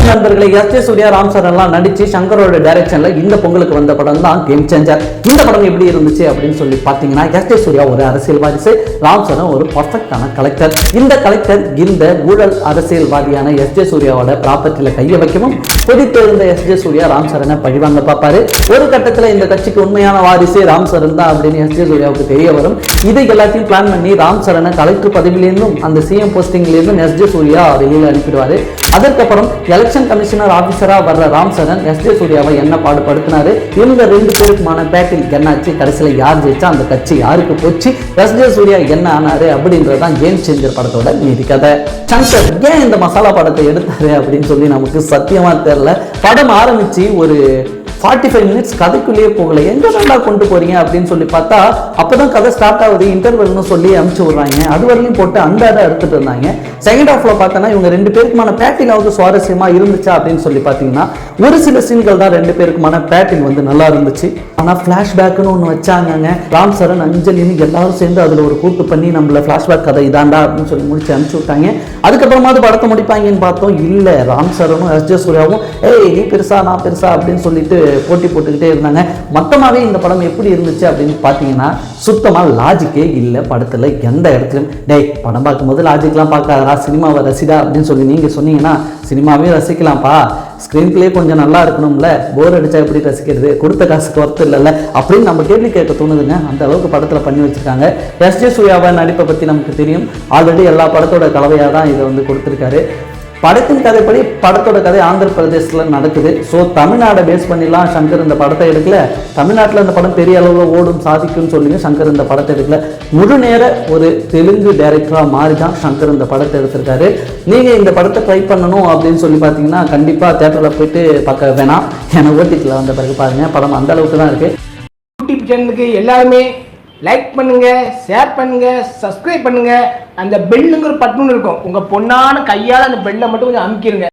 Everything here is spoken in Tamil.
வணக்கம் நண்பர்களே, எஸ் ஜே சூர்யா, ராம் சரண் எல்லாம் நடிச்சு சங்கரோட டைரக்ஷன்ல இந்த பொங்கலுக்கு வந்த படம் தான் கேம் சேஞ்சர். இந்த படம் எப்படி இருந்துச்சு அப்படின்னு சொல்லி பார்த்தீங்கன்னா, எஸ் ஜே சூர்யா ஒரு அரசியல்வாதி, ராம் சரண் ஒரு பர்ஃபெக்டான கலெக்டர். இந்த கலெக்டர் இந்த ஊழல் அரசியல்வாதியான எஸ் ஜே சூர்யாவோட ப்ராப்பர்ட்டியில கையை வைக்கவும் கொதித்தெழுந்த எஸ் ஜே சூர்யா ராம் சரணை பழிவாங்க பார்ப்பாரு. ஒரு கட்டத்தில் இந்த கட்சிக்கு உண்மையான வாரிசு ராம் சரண் தான் அப்படின்னு எஸ் ஜே சூர்யாவுக்கு தெரிய வரும். இதை எல்லாத்தையும் பிளான் பண்ணி ராம் சரணை கலெக்டர் பதவியிலிருந்தும் அந்த சிஎம் போஸ்டிங்ல இருந்தும் எஸ் ஜே சூர்யா வெளியில் அனுப்பிடுவாரு. அதற்கப்புறம் எலெக்ஷன் கமிஷனர் ஆபீசரா வர்ற ராம் சரண் எஸ் ஜே சூர்யாவை என்ன பாடுபடுத்தினாரு, இவங்க ரெண்டு பேருக்குமான பேட்டில் என்னாச்சு, கடைசியில் யார் ஜெயிச்சா, அந்த கட்சி யாருக்கு போச்சு, எஸ் ஜே சூர்யா என்ன ஆனாரு அப்படின்றதான் கேம் சேஞ்சர் படத்தோட நீதி கதை. சங்கர் ஏன் இந்த மசாலா படத்தை எடுத்தாரு அப்படின்னு சொல்லி நமக்கு சத்தியமா தெரியல. படம் ஆரம்பிச்சு ஒரு 45 மினிட்ஸ் கதைக்குள்ளேயே போகல. எங்க நல்லா கொண்டு போறீங்க அப்படின்னு சொல்லி பார்த்தா அப்பதான் கதை ஸ்டார்ட் ஆகுது, இன்டர்வல்னு சொல்லி அனுப்பிச்சு விடுறாங்க. அது வரையும் போட்டு அந்த எடுத்துட்டு இருந்தாங்க. செகண்ட் ஹாஃப்ல பார்த்தோன்னா இவங்க ரெண்டு பேருக்குமான பேட்டிலாவது சுவாரஸ்யமா இருந்துச்சா அப்படின்னு சொல்லி பார்த்தீங்கன்னா ஒரு சில சீன்கள் தான் ரெண்டு பேருக்குமான பேட்டில் வந்து நல்லா இருந்துச்சு. ஆனா பிளாஷ்பேக்னு ஒன்று வச்சாங்க. ராம் சரண், அஞ்சலின்னு எல்லாரும் சேர்ந்து அதுல ஒரு கூட்டு பண்ணி நம்மள பிளாஷ்பேக் கதை இதாண்டா அப்படின்னு சொல்லி முடிச்சு அனுப்பிச்சு விட்டாங்க. அதுக்கப்புறமா படத்தை முடிப்பாங்கன்னு பார்த்தோம். இல்ல, ராம் சரணும் எஸ் ஜே சூர்யாவும் ஏய் நீ பெருசா நான் பெருசா அப்படின்னு சொல்லிட்டு போட்டி போட்டுக்கிட்டே இருந்தாங்க. மொத்தமாகவே இந்த படம் எப்படி இருந்துச்சு அப்படின்னு பார்த்தீங்கன்னா சுத்தமாக லாஜிக்கே இல்லை படத்தில் எந்த இடத்துலையும். டேய் படம் பார்க்கும்போது லாஜிக்லாம் பார்க்காதா, சினிமாவை ரசிடா அப்படின்னு சொல்லி நீங்கள் சொன்னீங்கன்னா சினிமாவே ரசிக்கலாம்ப்பா, ஸ்க்ரீன் பிளே கொஞ்சம் நல்லா இருக்கணும்ல, போர் அடிச்சா எப்படி ரசிக்கிறது, கொடுத்த காசுக்கு ஒர்த்து இல்லைல்ல அப்படின்னு நம்ம கேள்வி கேட்க தோணுதுங்க. அந்த அளவுக்கு படத்தில் பண்ணி வச்சிருக்காங்க. எஸ் ஜே சூர்யாவை நடிப்பை பற்றி நமக்கு தெரியும். ஆல்ரெடி எல்லா படத்தோட கலவையாக தான் இதை வந்து கொடுத்துருக்காரு. படத்தின் கதைப்படி படத்தோட கதை ஆந்திர பிரதேசத்தில் நடக்குது. ஸோ தமிழ்நாடை பேஸ் பண்ணிலாம் சங்கர் இந்த படத்தை எடுக்கல. தமிழ்நாட்டில் இந்த படம் பெரிய அளவில் ஓடும் சாதிக்கும்னு சொல்லி சங்கர் இந்த படத்தை எடுக்கல. முழு நேர ஒரு தெலுங்கு டைரக்டராக மாறி தான் சங்கர் இந்த படத்தை எடுத்திருக்காரு. நீங்கள் இந்த படத்தை ட்ரை பண்ணணும் அப்படின்னு சொல்லி பார்த்தீங்கன்னா கண்டிப்பாக தேட்டரில் போயிட்டு பார்க்க வேணாம். ஏன்னா ஓடிடியில் வந்த பிறகு பாருங்கள், படம் அந்த அளவுக்கு தான் இருக்குது. யூடியூப் சேனலுக்கு எல்லாருமே லைக் பண்ணுங்க, ஷேர் பண்ணுங்க, சப்ஸ்கிரைப் பண்ணுங்க. அந்த பெல்லுங்கிற பட்டன் இருக்கும், உங்க பொண்ணான கையால் அந்த பெல்லை மட்டும் கொஞ்சம் அமுக்கிடுங்க.